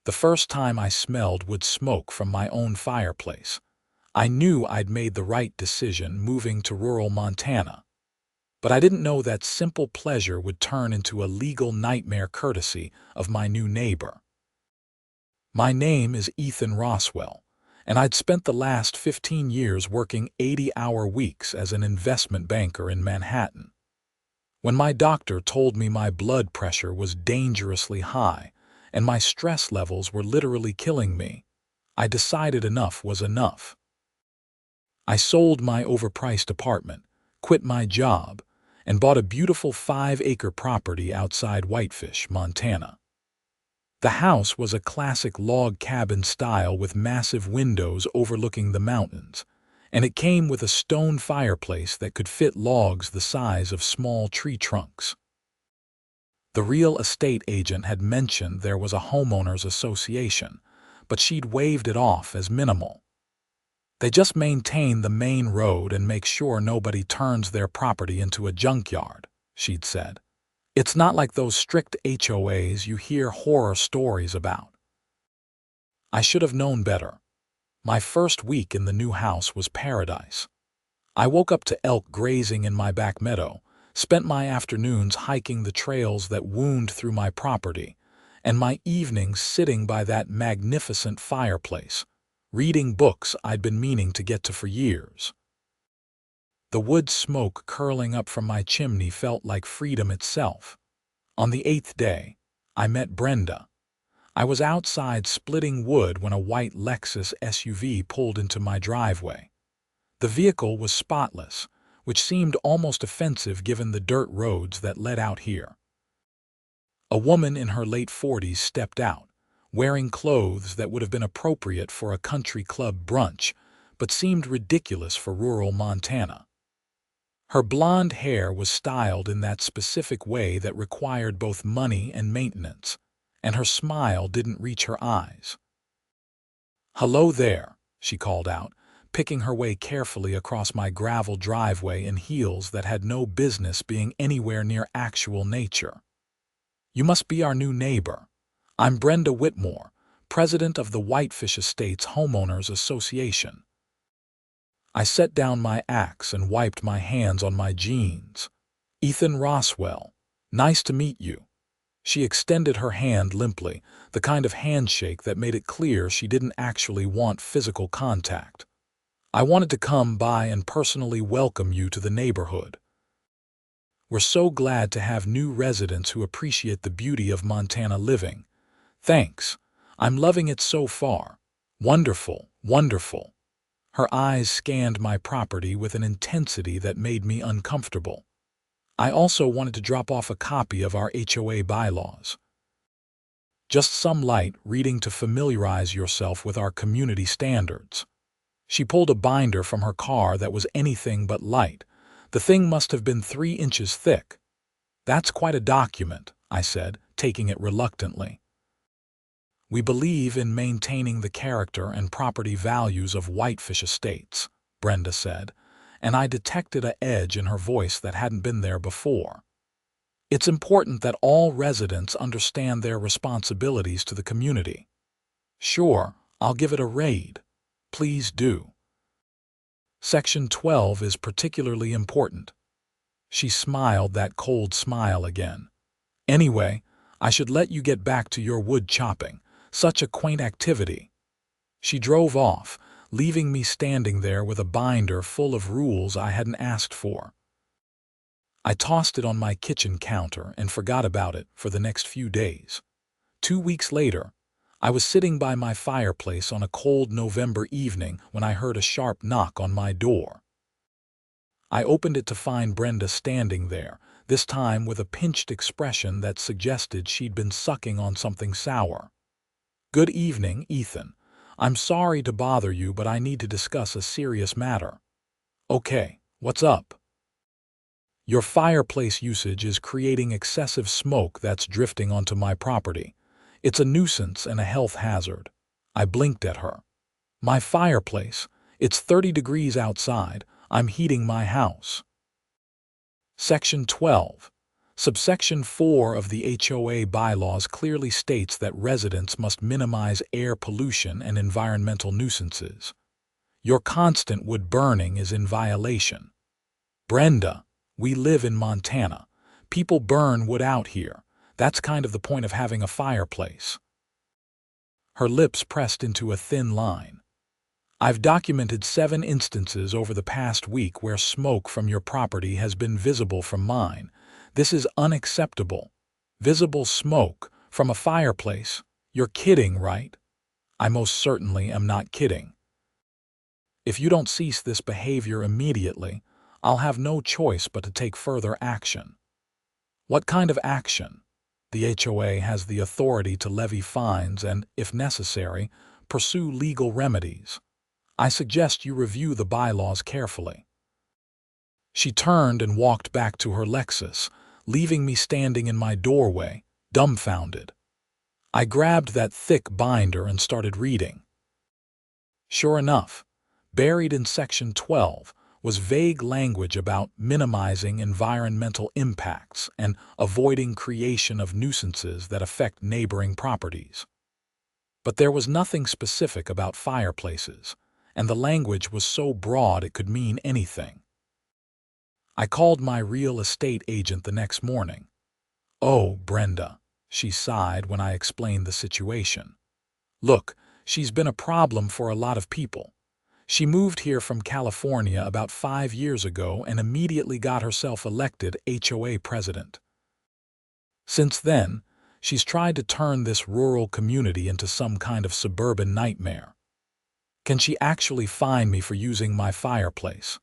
The first time I smelled wood smoke from my own fireplace, I knew I'd made the right decision moving to rural Montana. But I didn't know that simple pleasure would turn into a legal nightmare courtesy of my new neighbor. My name is Ethan Roswell, and I'd spent the last 15 years working 80-hour weeks as an investment banker in Manhattan. When my doctor told me my blood pressure was dangerously high and my stress levels were literally killing me, I decided enough was enough. I sold my overpriced apartment, quit my job, and bought a beautiful 5-acre property outside Whitefish, Montana. The house was a classic log cabin style with massive windows overlooking the mountains, and it came with a stone fireplace that could fit logs the size of small tree trunks. The real estate agent had mentioned there was a homeowners association, but she'd waved it off as minimal. They just maintain the main road and make sure nobody turns their property into a junkyard, she'd said. It's not like those strict HOAs you hear horror stories about. I should have known better. My first week in the new house was paradise. I woke up to elk grazing in my back meadow, spent my afternoons hiking the trails that wound through my property, and my evenings sitting by that magnificent fireplace, reading books I'd been meaning to get to for years. The wood smoke curling up from my chimney felt like freedom itself. On the 8th day, I met Brenda. I was outside splitting wood when a white Lexus SUV pulled into my driveway. The vehicle was spotless, which seemed almost offensive given the dirt roads that led out here. A woman in her late 40s stepped out, wearing clothes that would have been appropriate for a country club brunch, but seemed ridiculous for rural Montana. Her blonde hair was styled in that specific way that required both money and maintenance, and her smile didn't reach her eyes. "Hello there," she called out, picking her way carefully across my gravel driveway in heels that had no business being anywhere near actual nature. "You must be our new neighbor. I'm Brenda Whitmore, president of the Whitefish Estates Homeowners Association." I set down my axe and wiped my hands on my jeans. "Ethan Roswell, nice to meet you." She extended her hand limply, the kind of handshake that made it clear she didn't actually want physical contact. "I wanted to come by and personally welcome you to the neighborhood. We're so glad to have new residents who appreciate the beauty of Montana living." "Thanks. I'm loving it so far. Wonderful, wonderful." Her eyes scanned my property with an intensity that made me uncomfortable. I also wanted to drop off a copy of our HOA bylaws. "Just some light reading to familiarize yourself with our community standards." She pulled a binder from her car that was anything but light. The thing must have been 3 inches thick. "That's quite a document," I said, taking it reluctantly. "We believe in maintaining the character and property values of Whitefish Estates," Brenda said, and I detected an edge in her voice that hadn't been there before. "It's important that all residents understand their responsibilities to the community." "Sure, I'll give it a read." "Please do." "Section 12 is particularly important." She smiled that cold smile again. "Anyway, I should let you get back to your wood chopping. Such a quaint activity." She drove off, leaving me standing there with a binder full of rules I hadn't asked for. I tossed it on my kitchen counter and forgot about it for the next few days. 2 weeks later, I was sitting by my fireplace on a cold November evening when I heard a sharp knock on my door. I opened it to find Brenda standing there, this time with a pinched expression that suggested she'd been sucking on something sour. "Good evening, Ethan. I'm sorry to bother you, but I need to discuss a serious matter." "Okay, what's up?" "Your fireplace usage is creating excessive smoke that's drifting onto my property. It's a nuisance and a health hazard." I blinked at her. "My fireplace? It's 30 degrees outside. I'm heating my house." "Section 12. Subsection 4 of the HOA bylaws clearly states that residents must minimize air pollution and environmental nuisances. Your constant wood burning is in violation. Brenda, we live in Montana. People burn wood out here. That's kind of the point of having a fireplace. Her lips pressed into a thin line. I've documented 7 instances over the past week where smoke from your property has been visible from mine. This is unacceptable. Visible smoke from a fireplace? You're kidding, right? I most certainly am not kidding. If you don't cease this behavior immediately, I'll have no choice but to take further action. What kind of action? The HOA has the authority to levy fines and, if necessary, pursue legal remedies. I suggest you review the bylaws carefully. She turned and walked back to her Lexus, leaving me standing in my doorway, dumbfounded. I grabbed that thick binder and started reading. Sure enough, buried in Section 12 was vague language about minimizing environmental impacts and avoiding creation of nuisances that affect neighboring properties. But there was nothing specific about fireplaces, and the language was so broad it could mean anything. I called my real estate agent the next morning. "Oh, Brenda," she sighed when I explained the situation. "Look, she's been a problem for a lot of people. She moved here from California about 5 years ago and immediately got herself elected HOA president. Since then, she's tried to turn this rural community into some kind of suburban nightmare. Can she actually fine me for using my fireplace?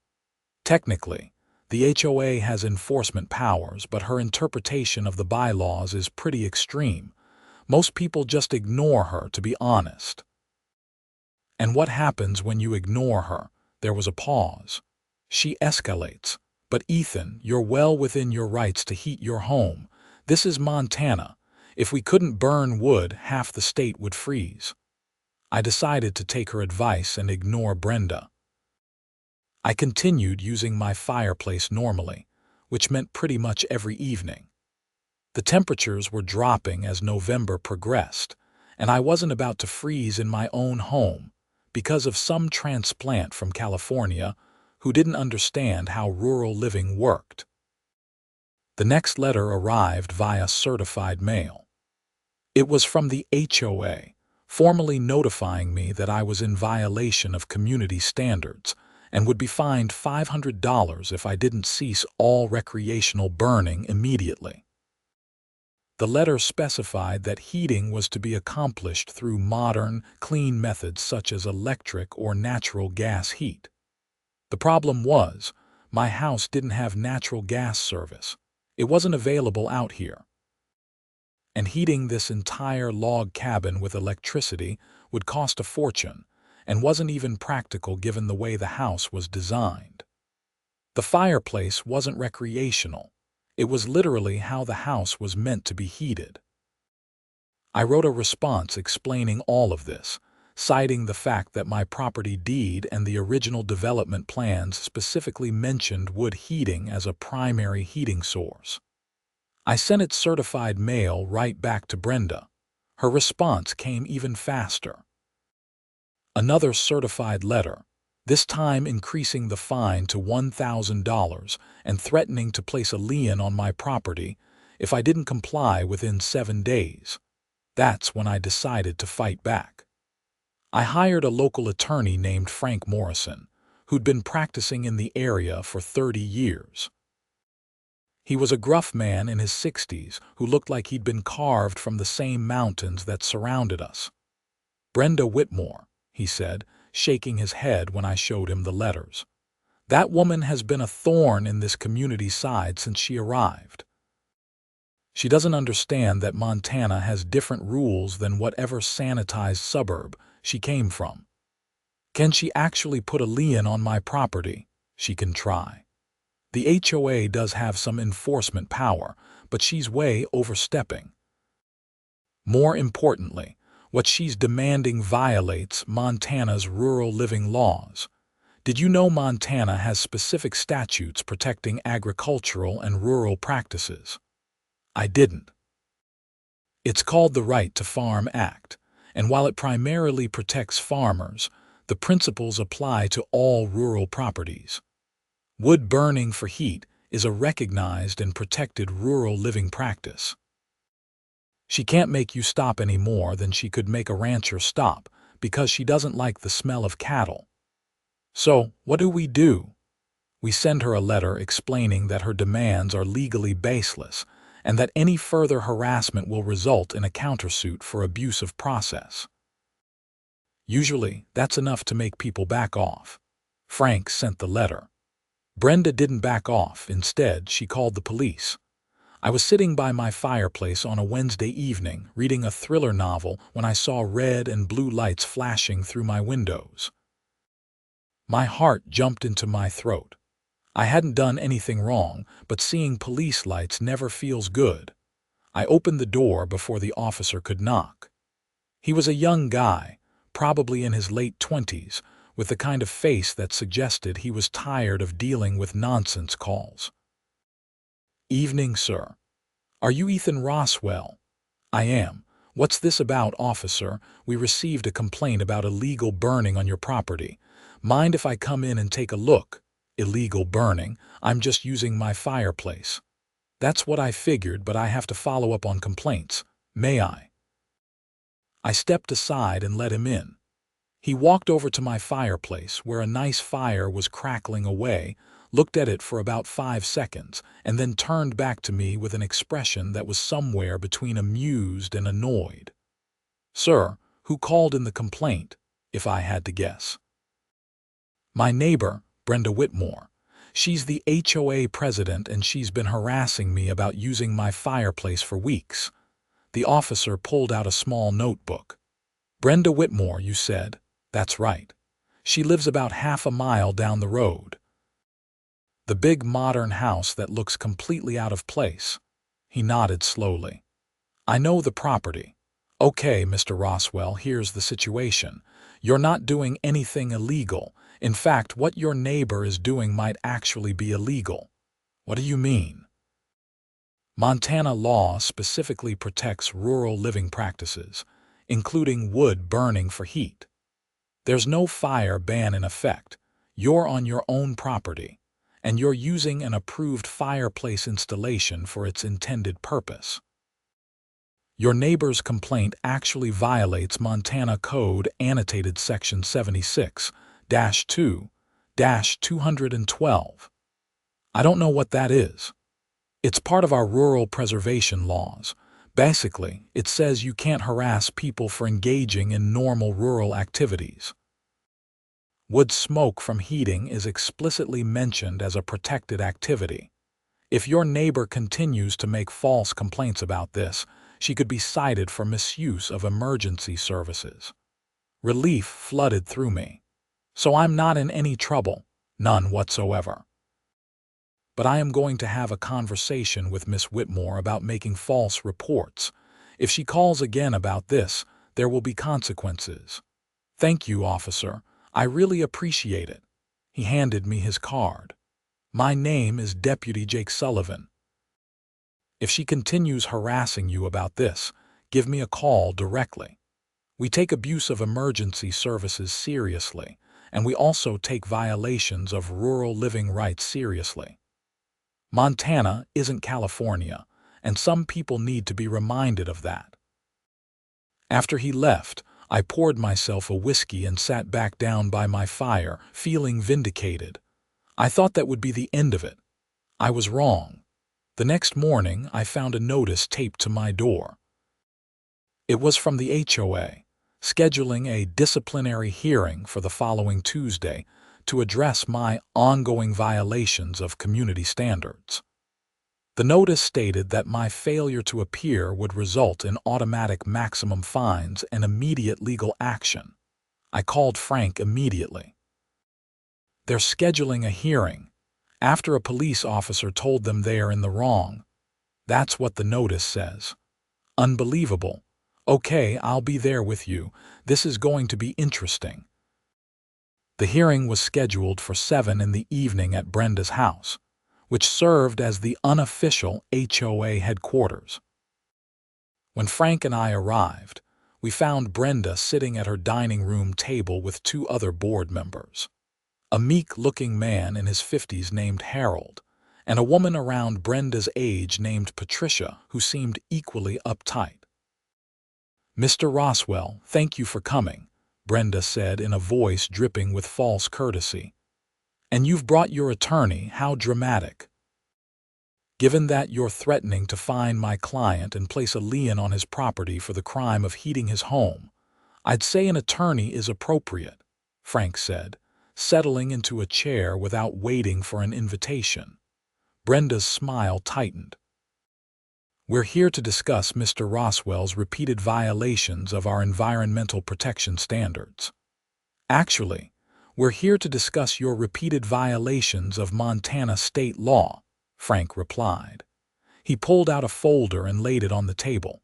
Technically, the HOA has enforcement powers, but her interpretation of the bylaws is pretty extreme. Most people just ignore her, to be honest." "And what happens when you ignore her?" There was a pause. "She escalates. But Ethan, you're well within your rights to heat your home. This is Montana. If we couldn't burn wood, half the state would freeze." I decided to take her advice and ignore Brenda. I continued using my fireplace normally, which meant pretty much every evening. The temperatures were dropping as November progressed, and I wasn't about to freeze in my own home because of some transplant from California who didn't understand how rural living worked. The next letter arrived via certified mail. It was from the HOA, formally notifying me that I was in violation of community standards and would be fined $500 if I didn't cease all recreational burning immediately. The letter specified that heating was to be accomplished through modern, clean methods such as electric or natural gas heat. The problem was, my house didn't have natural gas service. It wasn't available out here. And heating this entire log cabin with electricity would cost a fortune, and wasn't even practical given the way the house was designed. The fireplace wasn't recreational. It was literally how the house was meant to be heated. I wrote a response explaining all of this, citing the fact that my property deed and the original development plans specifically mentioned wood heating as a primary heating source. I sent it certified mail right back to Brenda. Her response came even faster. Another certified letter, this time increasing the fine to $1,000 and threatening to place a lien on my property if I didn't comply within 7 days. That's when I decided to fight back. I hired a local attorney named Frank Morrison, who'd been practicing in the area for 30 years. He was a gruff man in his 60s who looked like he'd been carved from the same mountains that surrounded us. "Brenda Whitmore," he said, shaking his head when I showed him the letters. "That woman has been a thorn in this community's side since she arrived. She doesn't understand that Montana has different rules than whatever sanitized suburb she came from. Can she actually put a lien on my property? She can try. The HOA does have some enforcement power, but she's way overstepping. More importantly, what she's demanding violates Montana's rural living laws. Did you know Montana has specific statutes protecting agricultural and rural practices? I didn't. It's called the Right to Farm Act, and while it primarily protects farmers, the principles apply to all rural properties. Wood burning for heat is a recognized and protected rural living practice. She can't make you stop any more than she could make a rancher stop because she doesn't like the smell of cattle. So, what do? We send her a letter explaining that her demands are legally baseless and that any further harassment will result in a countersuit for abuse of process. Usually, that's enough to make people back off. Frank sent the letter. Brenda didn't back off. Instead, she called the police. I was sitting by my fireplace on a Wednesday evening, reading a thriller novel when I saw red and blue lights flashing through my windows. My heart jumped into my throat. I hadn't done anything wrong, but seeing police lights never feels good. I opened the door before the officer could knock. He was a young guy, probably in his late 20s, with the kind of face that suggested he was tired of dealing with nonsense calls. "Evening, sir. Are you Ethan Roswell?" "I am. What's this about, officer? We received a complaint about illegal burning on your property. Mind if I come in and take a look?" "Illegal burning? I'm just using my fireplace." "That's what I figured, but I have to follow up on complaints. May I?" I stepped aside and let him in. He walked over to my fireplace, where a nice fire was crackling away, looked at it for about 5 seconds, and then turned back to me with an expression that was somewhere between amused and annoyed. "Sir, who called in the complaint, if I had to guess?" "My neighbor, Brenda Whitmore. She's the HOA president and she's been harassing me about using my fireplace for weeks." The officer pulled out a small notebook. "Brenda Whitmore, you said?" "That's right. She lives about half a mile down the road. The big modern house that looks completely out of place." He nodded slowly. "I know the property." "Okay, Mr. Roswell, here's the situation. You're not doing anything illegal. In fact, what your neighbor is doing might actually be illegal." "What do you mean?" "Montana law specifically protects rural living practices, including wood burning for heat. There's no fire ban in effect. You're on your own property, and you're using an approved fireplace installation for its intended purpose. Your neighbor's complaint actually violates Montana Code Annotated Section 76-2-212. I don't know what that is. It's part of our rural preservation laws. Basically, it says you can't harass people for engaging in normal rural activities. Wood smoke from heating is explicitly mentioned as a protected activity. If your neighbor continues to make false complaints about this, she could be cited for misuse of emergency services." Relief flooded through me. So I'm not in any trouble, none whatsoever. But I am going to have a conversation with Miss Whitmore about making false reports. If she calls again about this, there will be consequences. "Thank you, officer. I really appreciate it." He handed me his card. "My name is Deputy Jake Sullivan. If she continues harassing you about this, give me a call directly. We take abuse of emergency services seriously, and we also take violations of rural living rights seriously. Montana isn't California, and some people need to be reminded of that." After he left, I poured myself a whiskey and sat back down by my fire, feeling vindicated. I thought that would be the end of it. I was wrong. The next morning, I found a notice taped to my door. It was from the HOA, scheduling a disciplinary hearing for the following Tuesday to address my ongoing violations of community standards. The notice stated that my failure to appear would result in automatic maximum fines and immediate legal action. I called Frank immediately. "They're scheduling a hearing after a police officer told them they are in the wrong." That's what the notice says. Unbelievable. "Okay, I'll be there with you. This is going to be interesting." The hearing was scheduled for 7 in the evening at Brenda's house. which served as the unofficial HOA headquarters. When Frank and I arrived, we found Brenda sitting at her dining room table with two other board members. A meek-looking man in his 50s named Harold, and a woman around Brenda's age named Patricia who seemed equally uptight. "Mr. Roswell, thank you for coming," Brenda said in a voice dripping with false courtesy. "And you've brought your attorney, how dramatic. Given that you're threatening to fine my client and place a lien on his property for the crime of heating his home, I'd say an attorney is appropriate," Frank said, settling into a chair without waiting for an invitation. Brenda's smile tightened. "We're here to discuss Mr. Roswell's repeated violations of our environmental protection standards. Actually, we're here to discuss your repeated violations of Montana state law," Frank replied. He pulled out a folder and laid it on the table.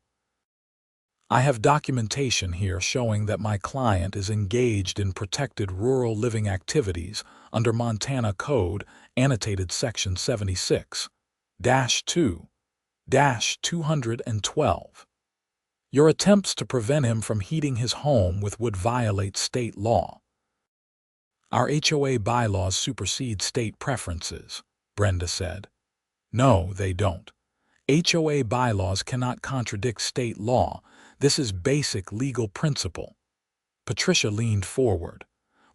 "I have documentation here showing that my client is engaged in protected rural living activities under Montana Code annotated Section 76-2-212. Your attempts to prevent him from heating his home would violate state law. Our HOA bylaws supersede state preferences," Brenda said. "No, they don't. HOA bylaws cannot contradict state law. This is basic legal principle." Patricia leaned forward.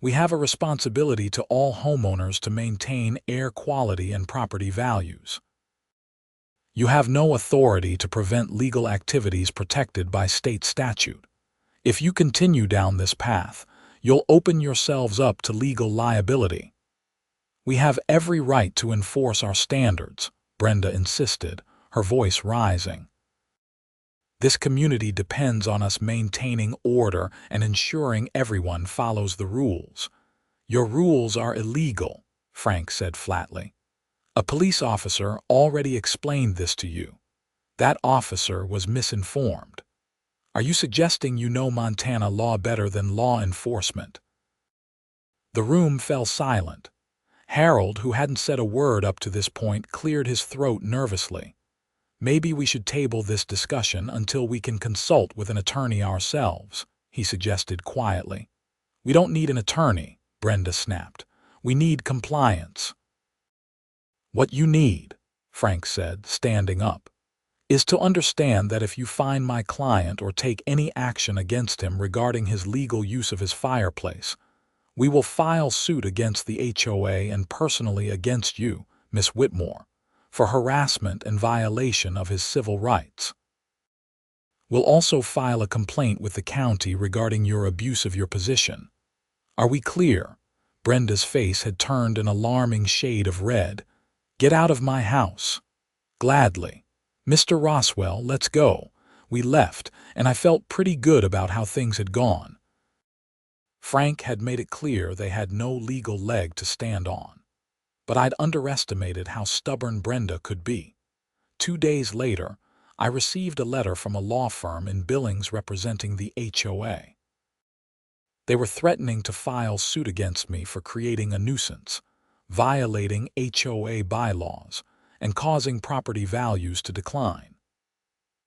"We have a responsibility to all homeowners to maintain air quality and property values. You have no authority to prevent legal activities protected by state statute. If you continue down this path, you'll open yourselves up to legal liability." "We have every right to enforce our standards," Brenda insisted, her voice rising. "This community depends on us maintaining order and ensuring everyone follows the rules." "Your rules are illegal," Frank said flatly. "A police officer already explained this to you. That officer was misinformed. Are you suggesting you know Montana law better than law enforcement?" The room fell silent. Harold, who hadn't said a word up to this point, cleared his throat nervously. "Maybe we should table this discussion until we can consult with an attorney ourselves," he suggested quietly. "We don't need an attorney," Brenda snapped. "We need compliance." "What you need," Frank said, standing up, "is to understand that if you fine my client or take any action against him regarding his legal use of his fireplace, we will file suit against the HOA and personally against you, Miss Whitmore, for harassment and violation of his civil rights. We'll also file a complaint with the county regarding your abuse of your position. Are we clear?" Brenda's face had turned an alarming shade of red. "Get out of my house." "Gladly. Mr. Roswell, let's go." We left, and I felt pretty good about how things had gone. Frank had made it clear they had no legal leg to stand on. But I'd underestimated how stubborn Brenda could be. 2 days later, I received a letter from a law firm in Billings representing the HOA. They were threatening to file suit against me for creating a nuisance, violating HOA bylaws, and causing property values to decline.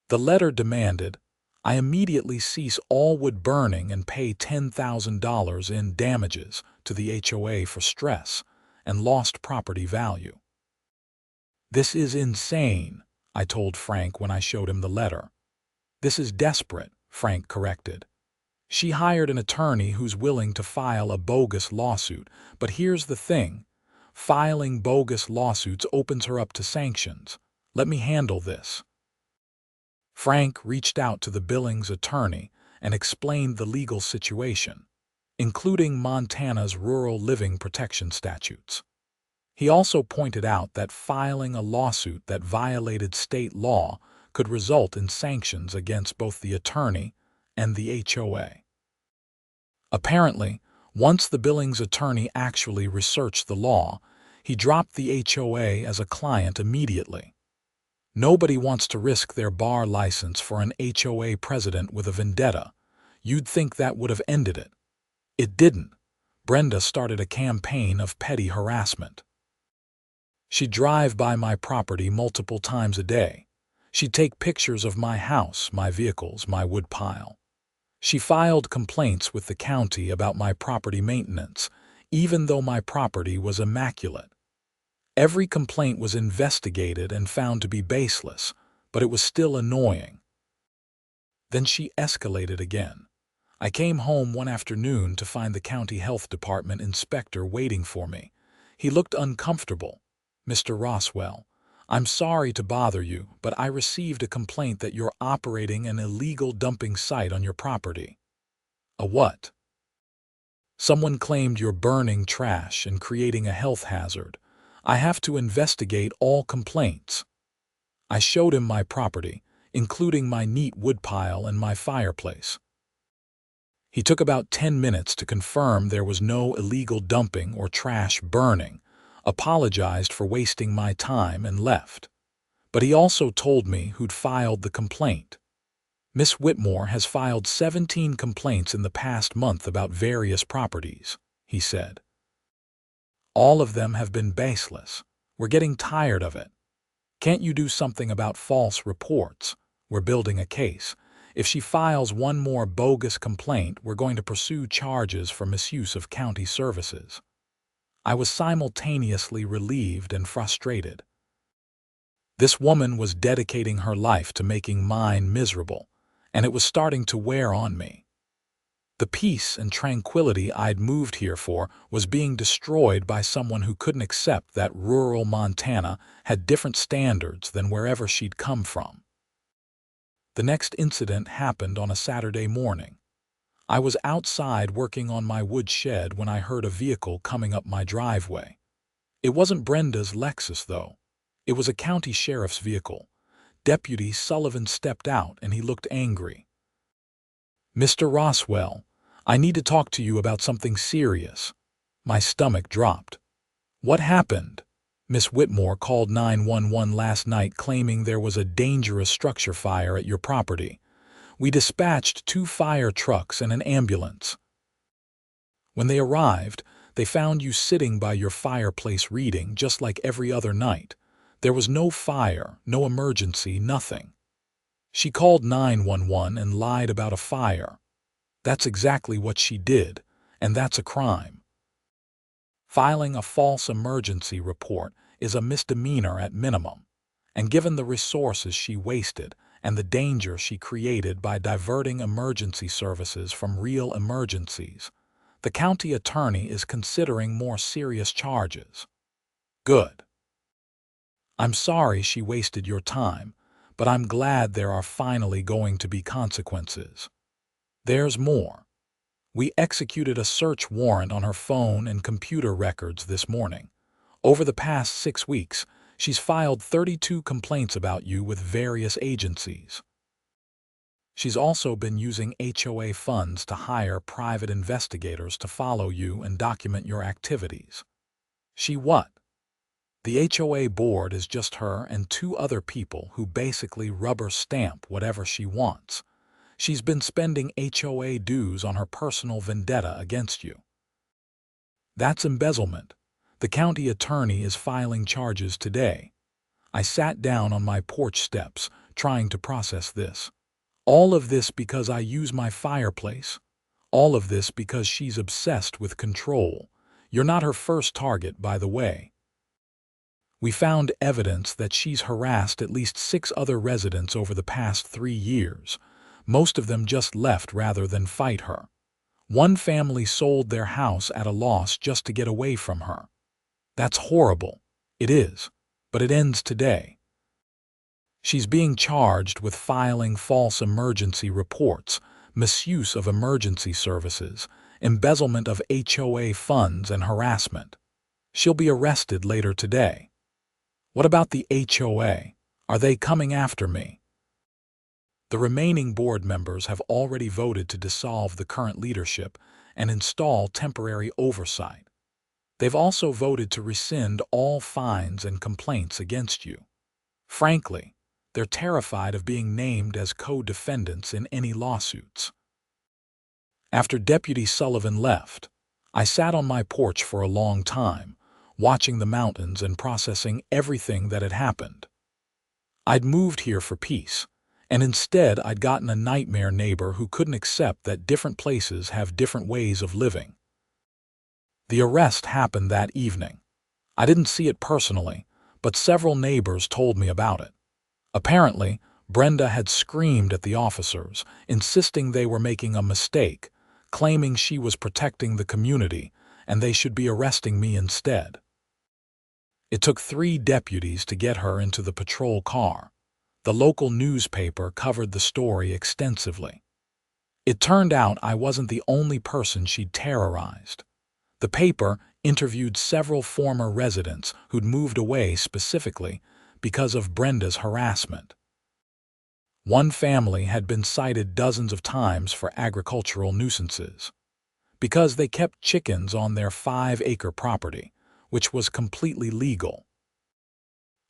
The letter demanded I immediately cease all wood burning and pay $10,000 in damages to the HOA for stress and lost property value. "This is insane," I told Frank when I showed him the letter. "This is desperate," Frank corrected. "She hired an attorney who's willing to file a bogus lawsuit, but here's the thing. Filing bogus lawsuits opens her up to sanctions. Let me handle this." Frank reached out to the Billings attorney and explained the legal situation, including Montana's rural living protection statutes. He also pointed out that filing a lawsuit that violated state law could result in sanctions against both the attorney and the HOA. Apparently, once the Billings attorney actually researched the law, he dropped the HOA as a client immediately. Nobody wants to risk their bar license for an HOA president with a vendetta. You'd think that would have ended it. It didn't. Brenda started a campaign of petty harassment. She'd drive by my property multiple times a day. She'd take pictures of my house, my vehicles, my woodpile. She filed complaints with the county about my property maintenance, even though my property was immaculate. Every complaint was investigated and found to be baseless, but it was still annoying. Then she escalated again. I came home one afternoon to find the county health department inspector waiting for me. He looked uncomfortable. "Mr. Roswell, I'm sorry to bother you, but I received a complaint that you're operating an illegal dumping site on your property." "A what?" "Someone claimed you're burning trash and creating a health hazard. I have to investigate all complaints." I showed him my property, including my neat woodpile and my fireplace. He took about 10 minutes to confirm there was no illegal dumping or trash burning, apologized for wasting my time, and left. But he also told me who'd filed the complaint. "Miss Whitmore has filed 17 complaints in the past month about various properties," he said. "All of them have been baseless. We're getting tired of it. Can't you do something about false reports? We're building a case. If she files one more bogus complaint, we're going to pursue charges for misuse of county services." I was simultaneously relieved and frustrated. This woman was dedicating her life to making mine miserable, and it was starting to wear on me. The peace and tranquility I'd moved here for was being destroyed by someone who couldn't accept that rural Montana had different standards than wherever she'd come from. The next incident happened on a Saturday morning. I was outside working on my wood shed when I heard a vehicle coming up my driveway. It wasn't Brenda's Lexus, though. It was a county sheriff's vehicle. Deputy Sullivan stepped out and he looked angry. "Mr. Roswell, I need to talk to you about something serious." My stomach dropped. "What happened?" "Miss Whitmore called 911 last night claiming there was a dangerous structure fire at your property. We dispatched 2 fire trucks and an ambulance. When they arrived, they found you sitting by your fireplace reading just like every other night. There was no fire, no emergency, nothing." She called 911 and lied about a fire. That's exactly what she did, and that's a crime. Filing a false emergency report is a misdemeanor at minimum, and given the resources she wasted and the danger she created by diverting emergency services from real emergencies, the county attorney is considering more serious charges. Good. I'm sorry she wasted your time, but I'm glad there are finally going to be consequences. There's more. We executed a search warrant on her phone and computer records this morning. Over the past 6 weeks, she's filed 32 complaints about you with various agencies. She's also been using HOA funds to hire private investigators to follow you and document your activities. She what? The HOA board is just her and 2 other people who basically rubber stamp whatever she wants. She's been spending HOA dues on her personal vendetta against you. That's embezzlement. The county attorney is filing charges today. I sat down on my porch steps, trying to process this. All of this because I use my fireplace. All of this because she's obsessed with control. You're not her first target, by the way. We found evidence that she's harassed at least 6 other residents over the past 3 years. Most of them just left rather than fight her. One family sold their house at a loss just to get away from her. That's horrible. It is. But it ends today. She's being charged with filing false emergency reports, misuse of emergency services, embezzlement of HOA funds, and harassment. She'll be arrested later today. What about the HOA? Are they coming after me? The remaining board members have already voted to dissolve the current leadership and install temporary oversight. They've also voted to rescind all fines and complaints against you. Frankly, they're terrified of being named as co-defendants in any lawsuits. After Deputy Sullivan left, I sat on my porch for a long time, watching the mountains and processing everything that had happened. I'd moved here for peace, and instead I'd gotten a nightmare neighbor who couldn't accept that different places have different ways of living. The arrest happened that evening. I didn't see it personally, but several neighbors told me about it. Apparently, Brenda had screamed at the officers, insisting they were making a mistake, claiming she was protecting the community and they should be arresting me instead. It took 3 deputies to get her into the patrol car. The local newspaper covered the story extensively. It turned out I wasn't the only person she'd terrorized. The paper interviewed several former residents who'd moved away specifically because of Brenda's harassment. One family had been cited dozens of times for agricultural nuisances because they kept chickens on their 5-acre property, which was completely legal.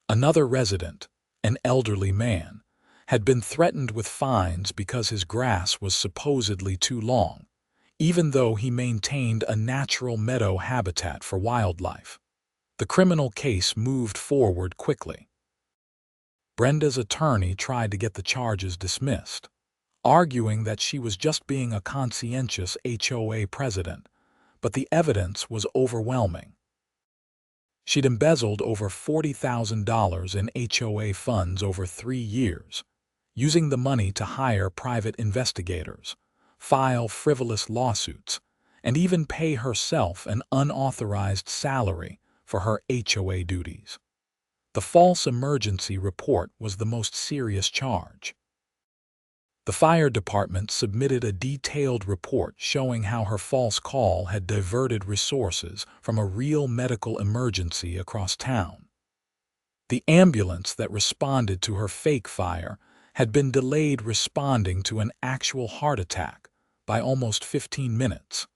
Another resident, an elderly man, had been threatened with fines because his grass was supposedly too long, even though he maintained a natural meadow habitat for wildlife. The criminal case moved forward quickly. Brenda's attorney tried to get the charges dismissed, arguing that she was just being a conscientious HOA president, but the evidence was overwhelming. She'd embezzled over $40,000 in HOA funds over 3 years, using the money to hire private investigators, file frivolous lawsuits, and even pay herself an unauthorized salary for her HOA duties. The false emergency report was the most serious charge. The fire department submitted a detailed report showing how her false call had diverted resources from a real medical emergency across town. The ambulance that responded to her fake fire had been delayed responding to an actual heart attack by almost 15 minutes.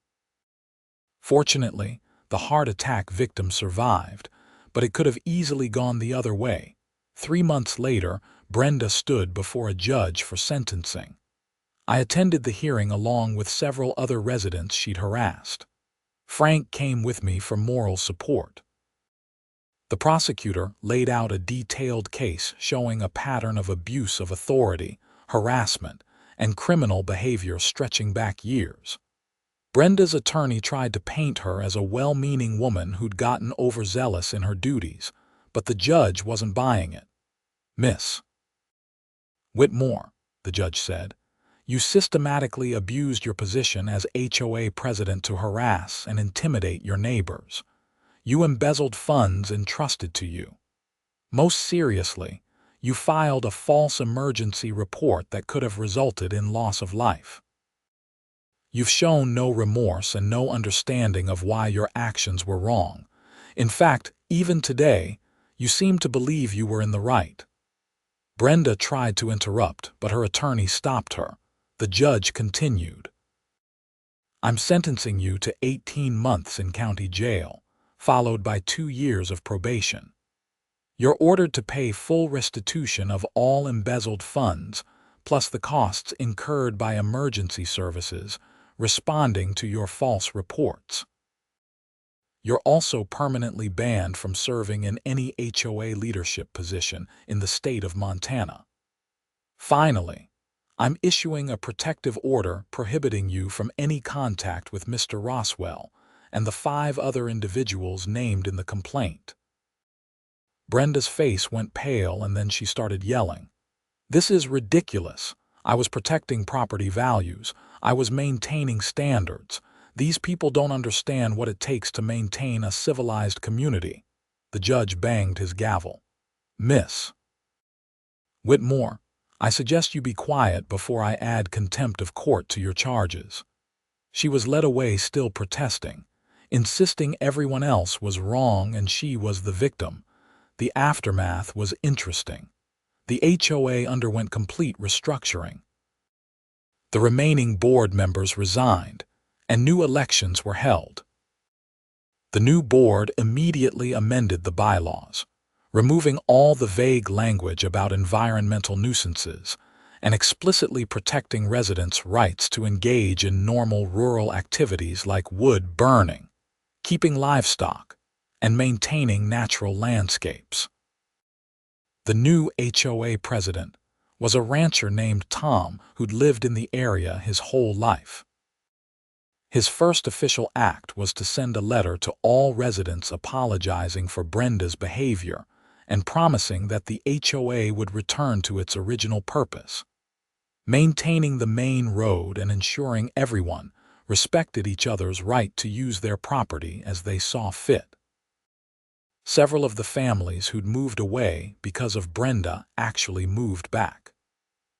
Fortunately, the heart attack victim survived, but it could have easily gone the other way. 3 months later, Brenda stood before a judge for sentencing. I attended the hearing along with several other residents she'd harassed. Frank came with me for moral support. The prosecutor laid out a detailed case showing a pattern of abuse of authority, harassment, and criminal behavior stretching back years. Brenda's attorney tried to paint her as a well-meaning woman who'd gotten overzealous in her duties, but the judge wasn't buying it. "Miss Whitmore," the judge said, "you systematically abused your position as HOA president to harass and intimidate your neighbors. You embezzled funds entrusted to you. Most seriously, you filed a false emergency report that could have resulted in loss of life. You've shown no remorse and no understanding of why your actions were wrong. In fact, even today, you seem to believe you were in the right." Brenda tried to interrupt, but her attorney stopped her. The judge continued, "I'm sentencing you to 18 months in county jail, followed by 2 years of probation. You're ordered to pay full restitution of all embezzled funds, plus the costs incurred by emergency services responding to your false reports. You're also permanently banned from serving in any HOA leadership position in the state of Montana. Finally, I'm issuing a protective order prohibiting you from any contact with Mr. Roswell and the 5 other individuals named in the complaint." Brenda's face went pale and then she started yelling. "This is ridiculous. I was protecting property values. I was maintaining standards. These people don't understand what it takes to maintain a civilized community." The judge banged his gavel. "Miss Whitmore, I suggest you be quiet before I add contempt of court to your charges." She was led away still protesting, insisting everyone else was wrong and she was the victim. The aftermath was interesting. The HOA underwent complete restructuring. The remaining board members resigned, and new elections were held. The new board immediately amended the bylaws, removing all the vague language about environmental nuisances and explicitly protecting residents' rights to engage in normal rural activities like wood burning, keeping livestock, and maintaining natural landscapes. The new HOA president was a rancher named Tom who'd lived in the area his whole life. His first official act was to send a letter to all residents apologizing for Brenda's behavior and promising that the HOA would return to its original purpose, maintaining the main road and ensuring everyone respected each other's right to use their property as they saw fit. Several of the families who'd moved away because of Brenda actually moved back.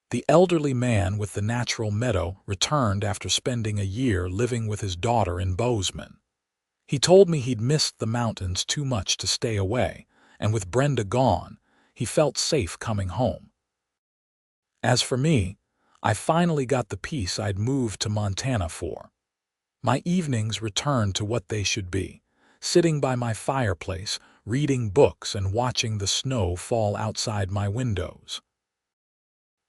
The elderly man with the natural meadow returned after spending a year living with his daughter in Bozeman. He told me he'd missed the mountains too much to stay away, and with Brenda gone, he felt safe coming home. As for me, I finally got the peace I'd moved to Montana for. My evenings returned to what they should be, sitting by my fireplace, reading books and watching the snow fall outside my windows.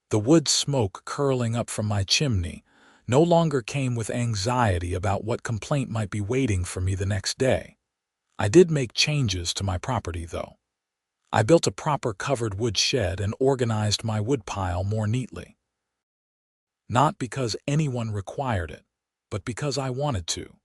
The wood smoke curling up from my chimney no longer came with anxiety about what complaint might be waiting for me the next day. I did make changes to my property, though. I built a proper covered wood shed and organized my woodpile more neatly. Not because anyone required it, but because I wanted to.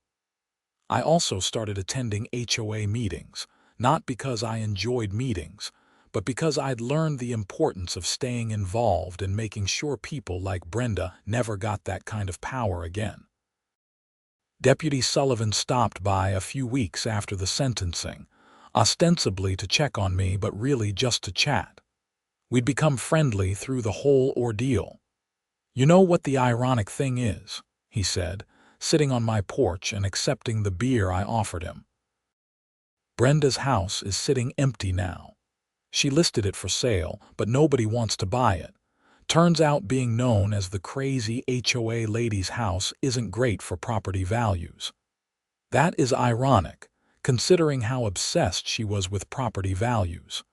I also started attending HOA meetings, not because I enjoyed meetings, but because I'd learned the importance of staying involved and making sure people like Brenda never got that kind of power again. Deputy Sullivan stopped by a few weeks after the sentencing, ostensibly to check on me but really just to chat. We'd become friendly through the whole ordeal. "You know what the ironic thing is," he said, sitting on my porch and accepting the beer I offered him. "Brenda's house is sitting empty now. She listed it for sale, but nobody wants to buy it. Turns out being known as the crazy HOA lady's house isn't great for property values. That is ironic, considering how obsessed she was with property values.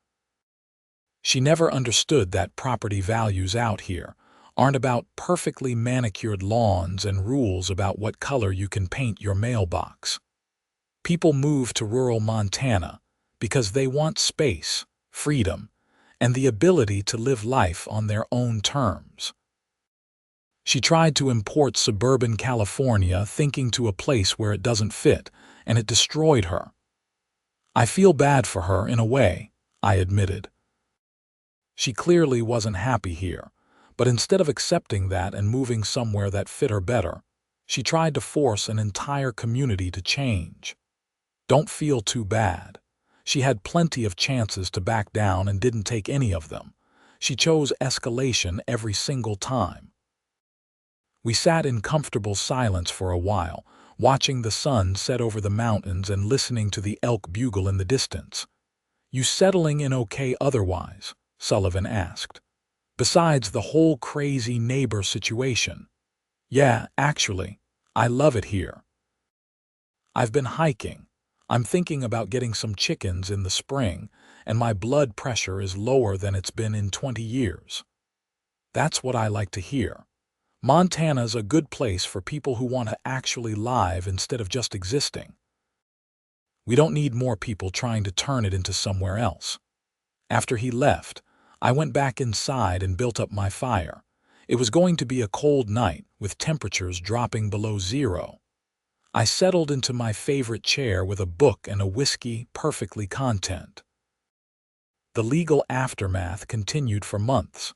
She never understood that property values out here aren't about perfectly manicured lawns and rules about what color you can paint your mailbox. People move to rural Montana because they want space, freedom, and the ability to live life on their own terms." She tried to import suburban California thinking to a place where it doesn't fit, and it destroyed her. "I feel bad for her in a way," I admitted. She clearly wasn't happy here, but instead of accepting that and moving somewhere that fit her better, she tried to force an entire community to change. Don't feel too bad. She had plenty of chances to back down and didn't take any of them. She chose escalation every single time. We sat in comfortable silence for a while, watching the sun set over the mountains and listening to the elk bugle in the distance. "You settling in okay otherwise?" Sullivan asked. "Besides the whole crazy neighbor situation?" "Yeah, actually, I love it here. I've been hiking. I'm thinking about getting some chickens in the spring, and my blood pressure is lower than it's been in 20 years. That's what I like to hear. Montana's a good place for people who want to actually live instead of just existing. We don't need more people trying to turn it into somewhere else." After he left, I went back inside and built up my fire. It was going to be a cold night, with temperatures dropping below zero. I settled into my favorite chair with a book and a whiskey perfectly content. The legal aftermath continued for months.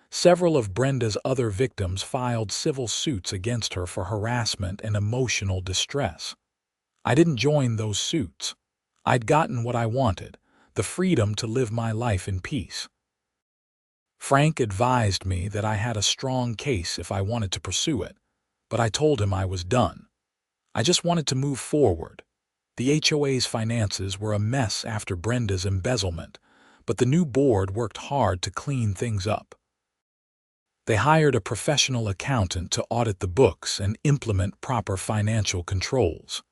Several of Brenda's other victims filed civil suits against her for harassment and emotional distress. I didn't join those suits. I'd gotten what I wanted, the freedom to live my life in peace. Frank advised me that I had a strong case if I wanted to pursue it, but I told him I was done. I just wanted to move forward. The HOA's finances were a mess after Brenda's embezzlement, but the new board worked hard to clean things up. They hired a professional accountant to audit the books and implement proper financial controls.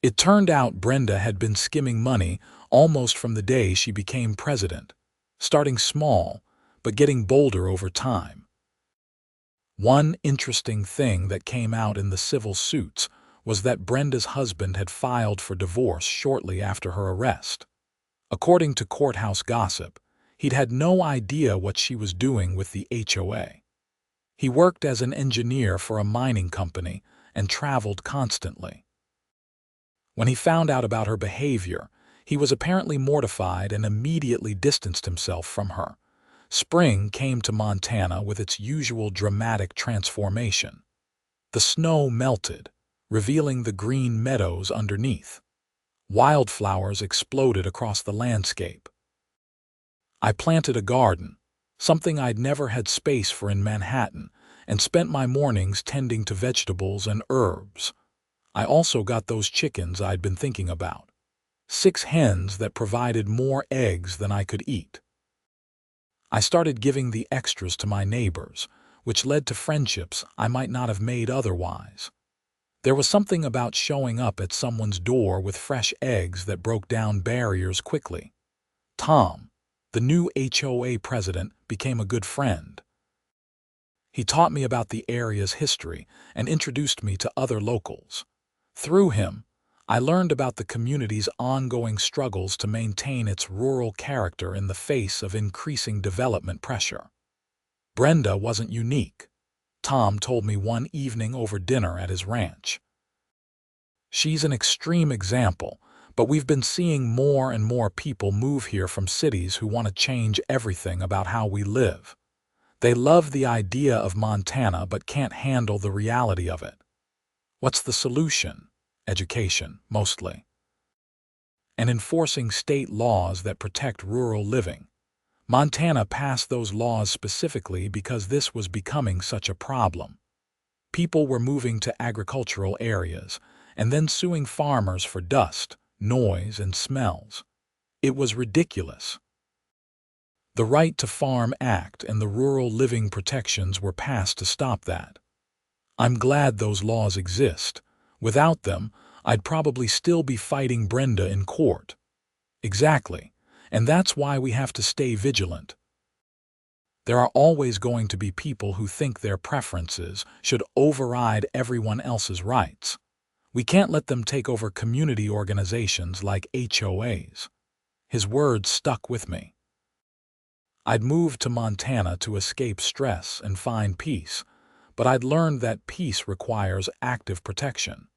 It turned out Brenda had been skimming money almost from the day she became president, starting small, but getting bolder over time. One interesting thing that came out in the civil suits was that Brenda's husband had filed for divorce shortly after her arrest. According to courthouse gossip, he'd had no idea what she was doing with the HOA. He worked as an engineer for a mining company and traveled constantly. When he found out about her behavior, he was apparently mortified and immediately distanced himself from her. Spring came to Montana with its usual dramatic transformation. The snow melted, revealing the green meadows underneath. Wildflowers exploded across the landscape. I planted a garden, something I'd never had space for in Manhattan, and spent my mornings tending to vegetables and herbs. I also got those chickens I'd been thinking about. 6 hens that provided more eggs than I could eat. I started giving the extras to my neighbors, which led to friendships I might not have made otherwise. There was something about showing up at someone's door with fresh eggs that broke down barriers quickly. Tom, the new HOA president, became a good friend. He taught me about the area's history and introduced me to other locals. Through him, I learned about the community's ongoing struggles to maintain its rural character in the face of increasing development pressure. Brenda wasn't unique, Tom told me one evening over dinner at his ranch. She's an extreme example, but we've been seeing more and more people move here from cities who want to change everything about how we live. They love the idea of Montana but can't handle the reality of it. What's the solution? Education, mostly. And enforcing state laws that protect rural living. Montana passed those laws specifically because this was becoming such a problem. People were moving to agricultural areas and then suing farmers for dust, noise, and smells. It was ridiculous. The Right to Farm Act and the Rural Living Protections were passed to stop that. I'm glad those laws exist. Without them, I'd probably still be fighting Brenda in court. Exactly, and that's why we have to stay vigilant. There are always going to be people who think their preferences should override everyone else's rights. We can't let them take over community organizations like HOAs. His words stuck with me. I'd moved to Montana to escape stress and find peace, but I'd learned that peace requires active protection.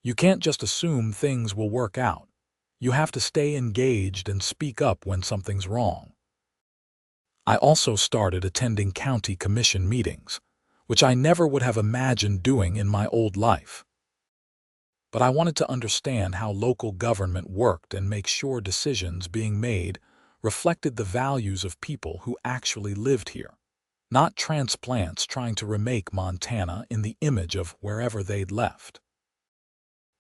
You can't just assume things will work out. You have to stay engaged and speak up when something's wrong. I also started attending county commission meetings, which I never would have imagined doing in my old life. But I wanted to understand how local government worked and make sure decisions being made reflected the values of people who actually lived here, not transplants trying to remake Montana in the image of wherever they'd left.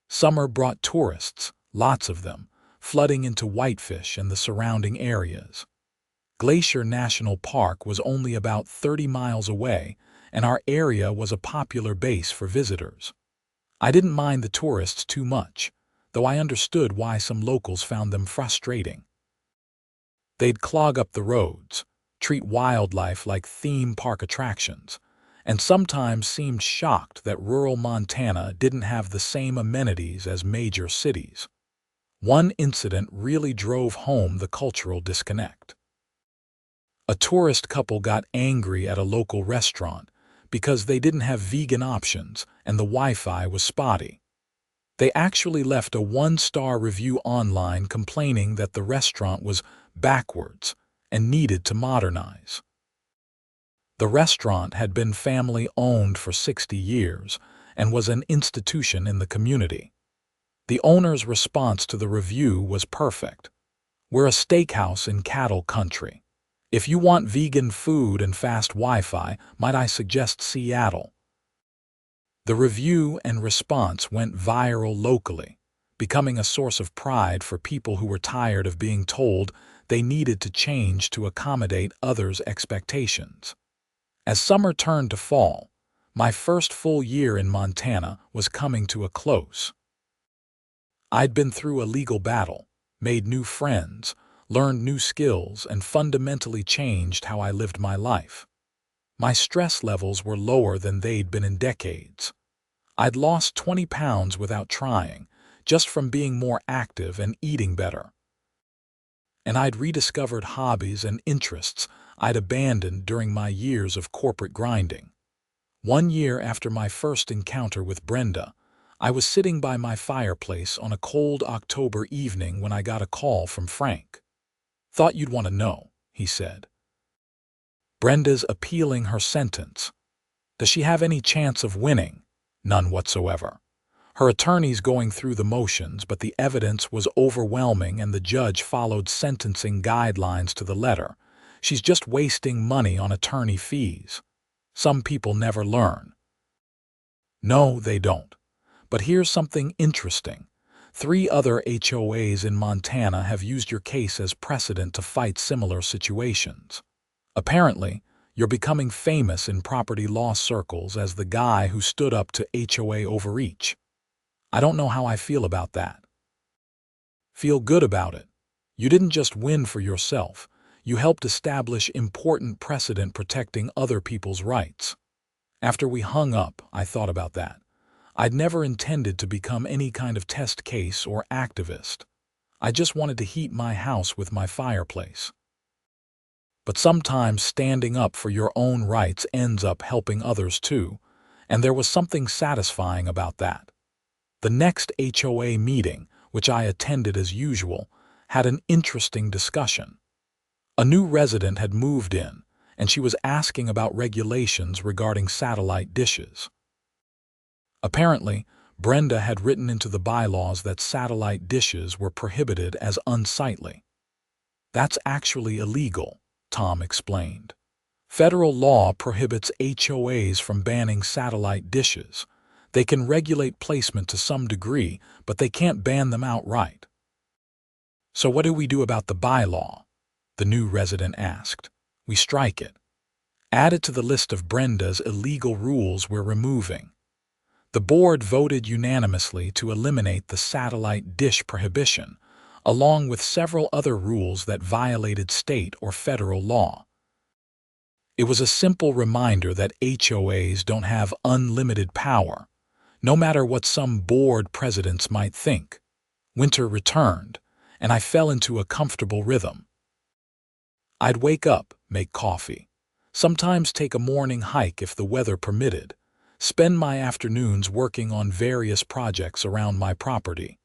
Summer brought tourists, lots of them, flooding into Whitefish and the surrounding areas. Glacier National Park was only about 30 miles away, and our area was a popular base for visitors. I didn't mind the tourists too much, though I understood why some locals found them frustrating. They'd clog up the roads, treat wildlife like theme park attractions, and sometimes seemed shocked that rural Montana didn't have the same amenities as major cities. One incident really drove home the cultural disconnect. A tourist couple got angry at a local restaurant because they didn't have vegan options and the Wi-Fi was spotty. They actually left a 1-star review online complaining that the restaurant was backwards and needed to modernize. The restaurant had been family-owned for 60 years and was an institution in the community. The owner's response to the review was perfect. "We're a steakhouse in cattle country. If you want vegan food and fast Wi-Fi, might I suggest Seattle?" The review and response went viral locally, becoming a source of pride for people who were tired of being told they needed to change to accommodate others' expectations. As summer turned to fall, my first full year in Montana was coming to a close. I'd been through a legal battle, made new friends, learned new skills, and fundamentally changed how I lived my life. My stress levels were lower than they'd been in decades. I'd lost 20 pounds without trying, just from being more active and eating better. And I'd rediscovered hobbies and interests I'd abandoned during my years of corporate grinding. One year after my first encounter with Brenda, I was sitting by my fireplace on a cold October evening when I got a call from Frank. "Thought you'd want to know," he said. "Brenda's appealing her sentence. Does she have any chance of winning?" "None whatsoever. Her attorney's going through the motions, but the evidence was overwhelming and the judge followed sentencing guidelines to the letter. She's just wasting money on attorney fees. Some people never learn." No, they don't. But here's something interesting. 3 other HOAs in Montana have used your case as precedent to fight similar situations. Apparently, you're becoming famous in property law circles as the guy who stood up to HOA overreach. I don't know how I feel about that. Feel good about it. You didn't just win for yourself. You helped establish important precedent protecting other people's rights. After we hung up, I thought about that. I'd never intended to become any kind of test case or activist. I just wanted to heat my house with my fireplace. But sometimes standing up for your own rights ends up helping others too, and there was something satisfying about that. The next HOA meeting, which I attended as usual, had an interesting discussion. A new resident had moved in, and she was asking about regulations regarding satellite dishes. Apparently, Brenda had written into the bylaws that satellite dishes were prohibited as unsightly. "That's actually illegal," Tom explained. "Federal law prohibits HOAs from banning satellite dishes. They can regulate placement to some degree, but they can't ban them outright." "So what do we do about the bylaw?" the new resident asked. "We strike it. Add it to the list of Brenda's illegal rules we're removing." The board voted unanimously to eliminate the satellite dish prohibition, along with several other rules that violated state or federal law. It was a simple reminder that HOAs don't have unlimited power, no matter what some board presidents might think. Winter returned, and I fell into a comfortable rhythm. I'd wake up, make coffee, sometimes take a morning hike if the weather permitted, spend my afternoons working on various projects around my property,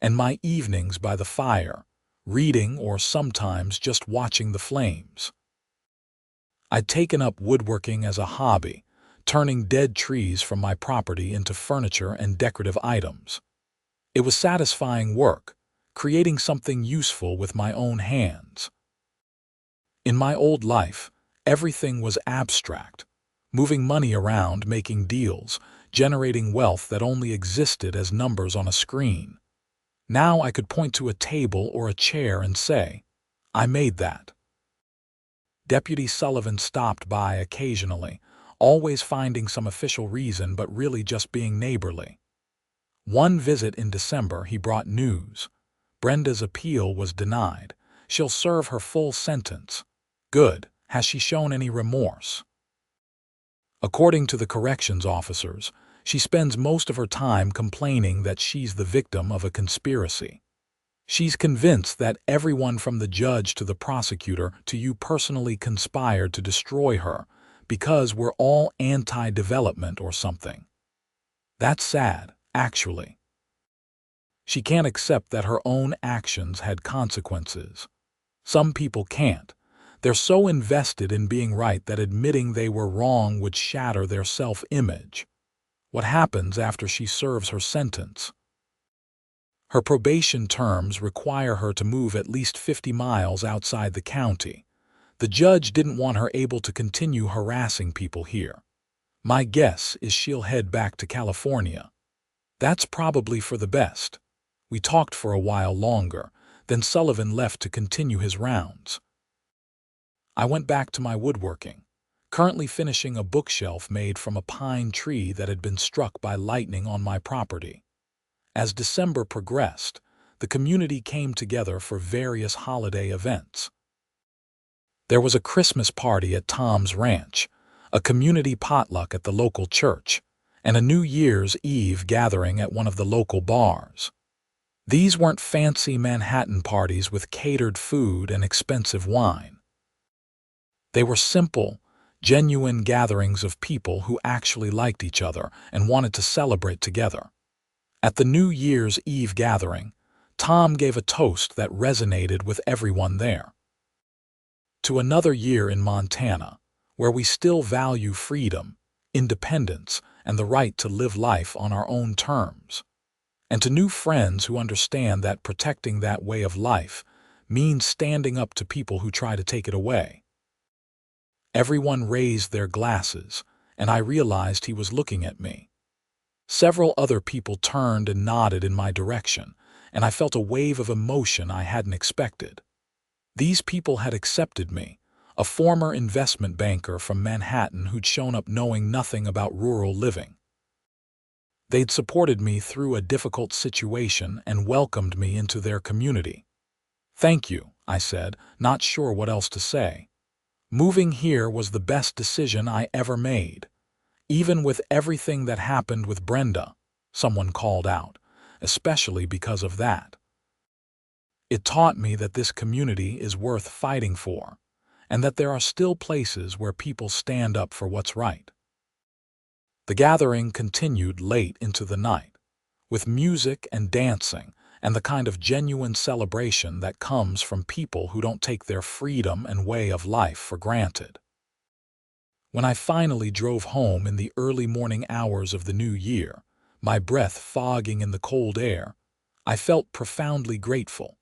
and my evenings by the fire, reading or sometimes just watching the flames. I'd taken up woodworking as a hobby, turning dead trees from my property into furniture and decorative items. It was satisfying work, creating something useful with my own hands. In my old life, everything was abstract, moving money around, making deals, generating wealth that only existed as numbers on a screen. Now I could point to a table or a chair and say, "I made that." Deputy Sullivan stopped by occasionally, always finding some official reason but really just being neighborly. One visit in December he brought news. Brenda's appeal was denied. She'll serve her full sentence. Good. Has she shown any remorse? According to the corrections officers, she spends most of her time complaining that she's the victim of a conspiracy. She's convinced that everyone from the judge to the prosecutor to you personally conspired to destroy her because we're all anti-development or something. That's sad, actually. She can't accept that her own actions had consequences. Some people can't. They're so invested in being right that admitting they were wrong would shatter their self-image. What happens after she serves her sentence? Her probation terms require her to move at least 50 miles outside the county. The judge didn't want her able to continue harassing people here. My guess is she'll head back to California. That's probably for the best. We talked for a while longer, then Sullivan left to continue his rounds. I went back to my woodworking, currently finishing a bookshelf made from a pine tree that had been struck by lightning on my property. As December progressed, the community came together for various holiday events. There was a Christmas party at Tom's ranch, a community potluck at the local church, and a New Year's Eve gathering at one of the local bars. These weren't fancy Manhattan parties with catered food and expensive wine. They were simple, genuine gatherings of people who actually liked each other and wanted to celebrate together. At the New Year's Eve gathering, Tom gave a toast that resonated with everyone there. To another year in Montana, where we still value freedom, independence, and the right to live life on our own terms. And to new friends who understand that protecting that way of life means standing up to people who try to take it away. Everyone raised their glasses, and I realized he was looking at me. Several other people turned and nodded in my direction, and I felt a wave of emotion I hadn't expected. These people had accepted me, a former investment banker from Manhattan who'd shown up knowing nothing about rural living. They'd supported me through a difficult situation and welcomed me into their community. "Thank you," I said, not sure what else to say. Moving here was the best decision I ever made. Even with everything that happened with Brenda, someone called out, especially because of that. It taught me that this community is worth fighting for, and that there are still places where people stand up for what's right. The gathering continued late into the night, with music and dancing and the kind of genuine celebration that comes from people who don't take their freedom and way of life for granted. When I finally drove home in the early morning hours of the new year, my breath fogging in the cold air, I felt profoundly grateful.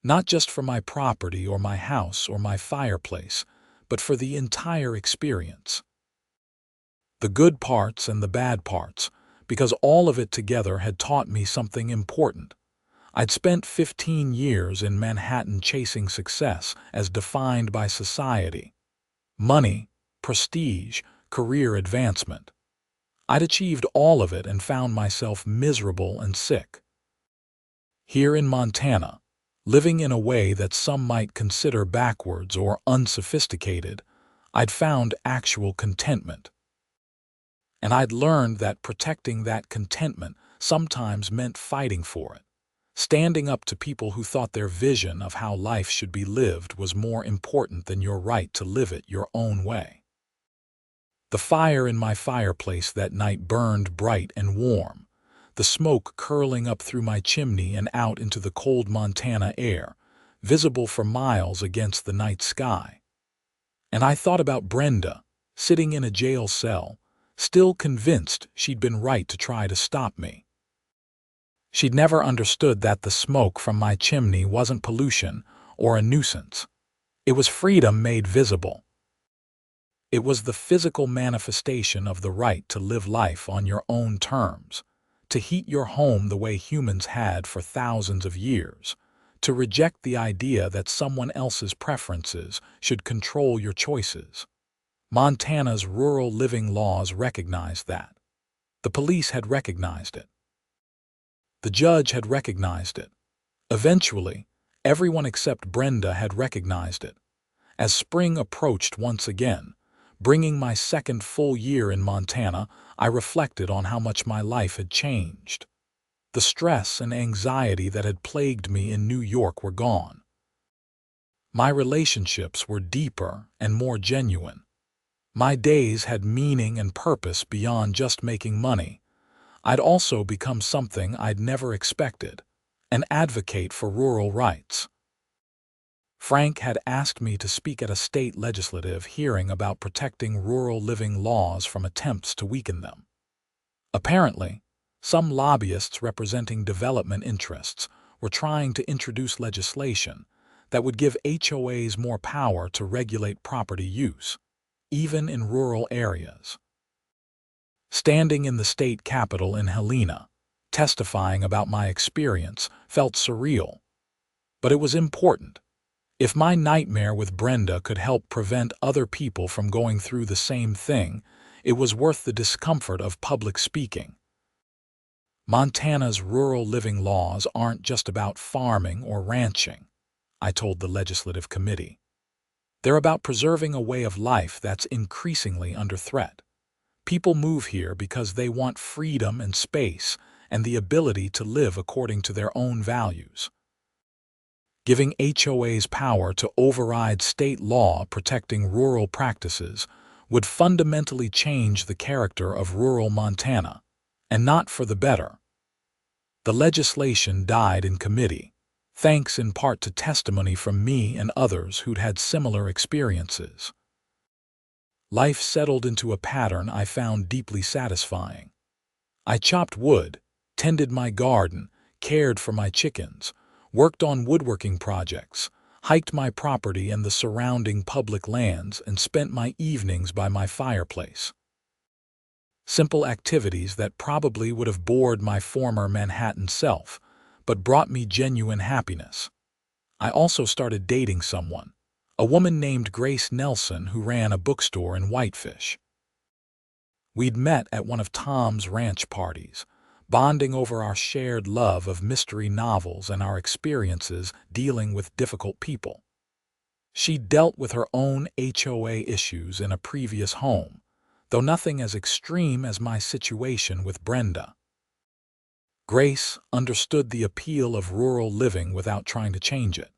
Not just for my property or my house or my fireplace, but for the entire experience. The good parts and the bad parts, because all of it together had taught me something important. I'd spent 15 years in Manhattan chasing success as defined by society. Money, prestige, career advancement. I'd achieved all of it and found myself miserable and sick. Here in Montana, living in a way that some might consider backwards or unsophisticated, I'd found actual contentment. And I'd learned that protecting that contentment sometimes meant fighting for it. Standing up to people who thought their vision of how life should be lived was more important than your right to live it your own way. The fire in my fireplace that night burned bright and warm, the smoke curling up through my chimney and out into the cold Montana air, visible for miles against the night sky. And I thought about Brenda, sitting in a jail cell, still convinced she'd been right to try to stop me. She'd never understood that the smoke from my chimney wasn't pollution or a nuisance. It was freedom made visible. It was the physical manifestation of the right to live life on your own terms, to heat your home the way humans had for thousands of years, to reject the idea that someone else's preferences should control your choices. Montana's rural living laws recognized that. The police had recognized it. The judge had recognized it. Eventually, everyone except Brenda had recognized it. As spring approached once again, bringing my second full year in Montana, I reflected on how much my life had changed. The stress and anxiety that had plagued me in New York were gone. My relationships were deeper and more genuine. My days had meaning and purpose beyond just making money. I'd also become something I'd never expected, an advocate for rural rights. Frank had asked me to speak at a state legislative hearing about protecting rural living laws from attempts to weaken them. Apparently, some lobbyists representing development interests were trying to introduce legislation that would give HOAs more power to regulate property use, even in rural areas. Standing in the state capitol in Helena, testifying about my experience, felt surreal. But it was important. If my nightmare with Brenda could help prevent other people from going through the same thing, it was worth the discomfort of public speaking. Montana's rural living laws aren't just about farming or ranching, I told the legislative committee. They're about preserving a way of life that's increasingly under threat. People move here because they want freedom and space and the ability to live according to their own values. Giving HOAs power to override state law protecting rural practices would fundamentally change the character of rural Montana, and not for the better. The legislation died in committee, thanks in part to testimony from me and others who'd had similar experiences. Life settled into a pattern I found deeply satisfying. I chopped wood, tended my garden, cared for my chickens, worked on woodworking projects, hiked my property and the surrounding public lands, and spent my evenings by my fireplace. Simple activities that probably would have bored my former Manhattan self, but brought me genuine happiness. I also started dating someone, a woman named Grace Nelson who ran a bookstore in Whitefish. We'd met at one of Tom's ranch parties, bonding over our shared love of mystery novels and our experiences dealing with difficult people. She dealt with her own HOA issues in a previous home, though nothing as extreme as my situation with Brenda. Grace understood the appeal of rural living without trying to change it.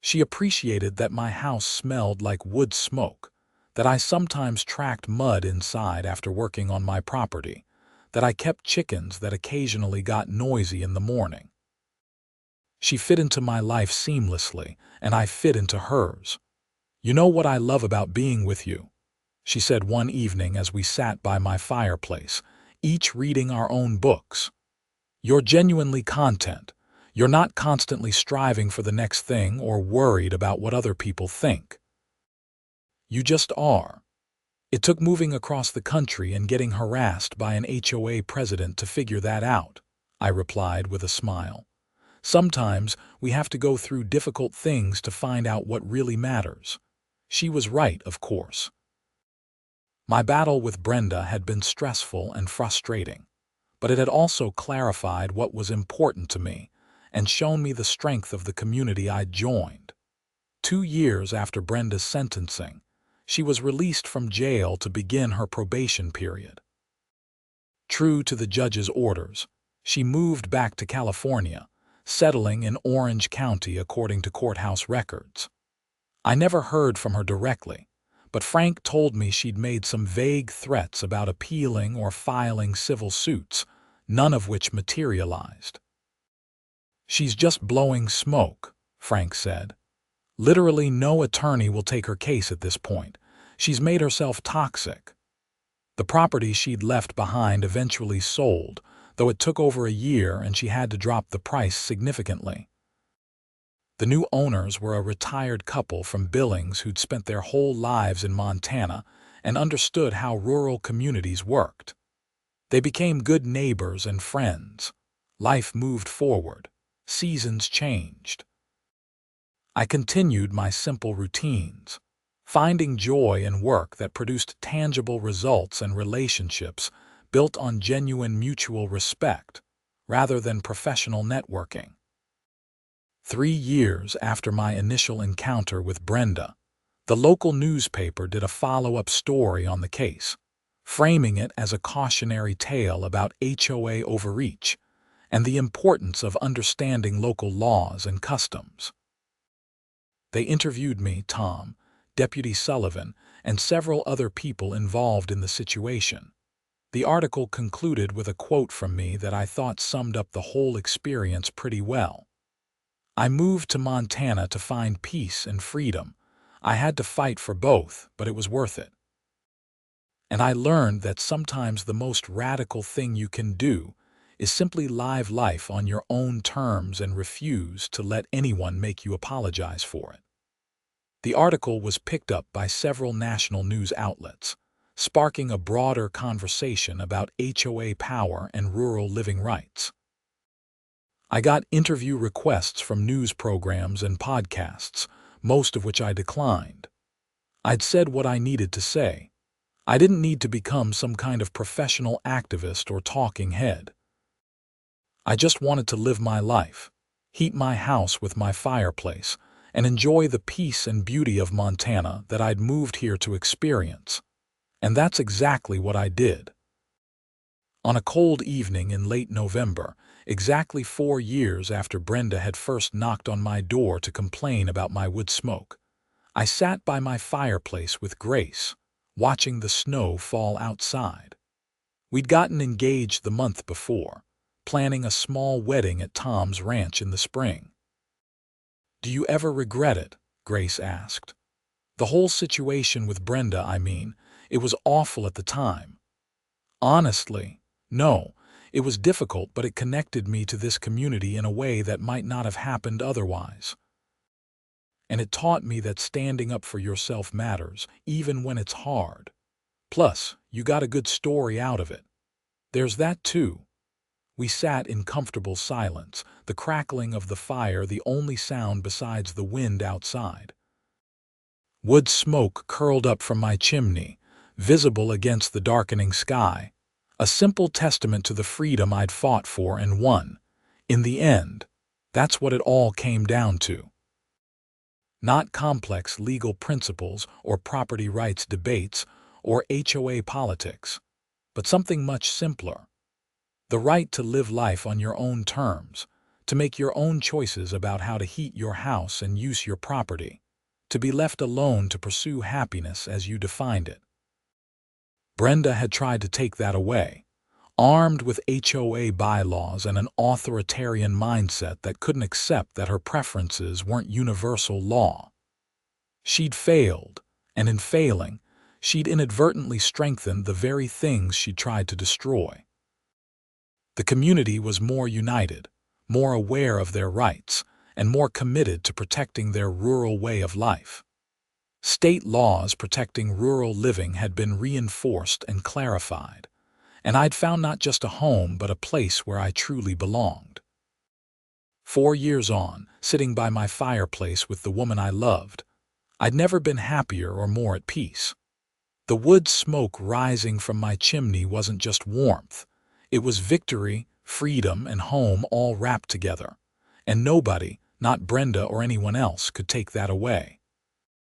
She appreciated that my house smelled like wood smoke, that I sometimes tracked mud inside after working on my property, that I kept chickens that occasionally got noisy in the morning. She fit into my life seamlessly, and I fit into hers. "You know what I love about being with you," she said one evening as we sat by my fireplace, each reading our own books. "You're genuinely content. You're not constantly striving for the next thing or worried about what other people think. You just are." It took moving across the country and getting harassed by an HOA president to figure that out, I replied with a smile. Sometimes we have to go through difficult things to find out what really matters. She was right, of course. My battle with Brenda had been stressful and frustrating, but it had also clarified what was important to me and shown me the strength of the community I'd joined. 2 years after Brenda's sentencing, she was released from jail to begin her probation period. True to the judge's orders, she moved back to California, settling in Orange County according to courthouse records. I never heard from her directly, but Frank told me she'd made some vague threats about appealing or filing civil suits, none of which materialized. "She's just blowing smoke," Frank said. "Literally no attorney will take her case at this point. She's made herself toxic." The property she'd left behind eventually sold, though it took over a year and she had to drop the price significantly. The new owners were a retired couple from Billings who'd spent their whole lives in Montana and understood how rural communities worked. They became good neighbors and friends. Life moved forward. Seasons changed. I continued my simple routines, finding joy in work that produced tangible results and relationships built on genuine mutual respect, rather than professional networking. 3 years after my initial encounter with Brenda, the local newspaper did a follow-up story on the case, framing it as a cautionary tale about HOA overreach and the importance of understanding local laws and customs. They interviewed me, Tom, Deputy Sullivan, and several other people involved in the situation. The article concluded with a quote from me that I thought summed up the whole experience pretty well. "I moved to Montana to find peace and freedom. I had to fight for both, but it was worth it. And I learned that sometimes the most radical thing you can do is simply live life on your own terms and refuse to let anyone make you apologize for it." The article was picked up by several national news outlets, sparking a broader conversation about HOA power and rural living rights. I got interview requests from news programs and podcasts, most of which I declined. I'd said what I needed to say. I didn't need to become some kind of professional activist or talking head. I just wanted to live my life, heat my house with my fireplace, and enjoy the peace and beauty of Montana that I'd moved here to experience. And that's exactly what I did. On a cold evening in late November, exactly 4 years after Brenda had first knocked on my door to complain about my wood smoke, I sat by my fireplace with Grace, watching the snow fall outside. We'd gotten engaged the month before, planning a small wedding at Tom's ranch in the spring. "Do you ever regret it?" Grace asked. "The whole situation with Brenda, I mean. It was awful at the time." "Honestly, no. It was difficult, but it connected me to this community in a way that might not have happened otherwise. And it taught me that standing up for yourself matters, even when it's hard. Plus, you got a good story out of it. There's that too." We sat in comfortable silence, the crackling of the fire the only sound besides the wind outside. Wood smoke curled up from my chimney, visible against the darkening sky, a simple testament to the freedom I'd fought for and won. In the end, that's what it all came down to. Not complex legal principles or property rights debates or HOA politics, but something much simpler. The right to live life on your own terms, to make your own choices about how to heat your house and use your property, to be left alone to pursue happiness as you defined it. Brenda had tried to take that away, armed with HOA bylaws and an authoritarian mindset that couldn't accept that her preferences weren't universal law. She'd failed, and in failing, she'd inadvertently strengthened the very things she'd tried to destroy. The community was more united, more aware of their rights, and more committed to protecting their rural way of life. State laws protecting rural living had been reinforced and clarified, and I'd found not just a home but a place where I truly belonged. 4 years on, sitting by my fireplace with the woman I loved, I'd never been happier or more at peace. The wood smoke rising from my chimney wasn't just warmth. It was victory, freedom, and home all wrapped together, and nobody, not Brenda or anyone else, could take that away.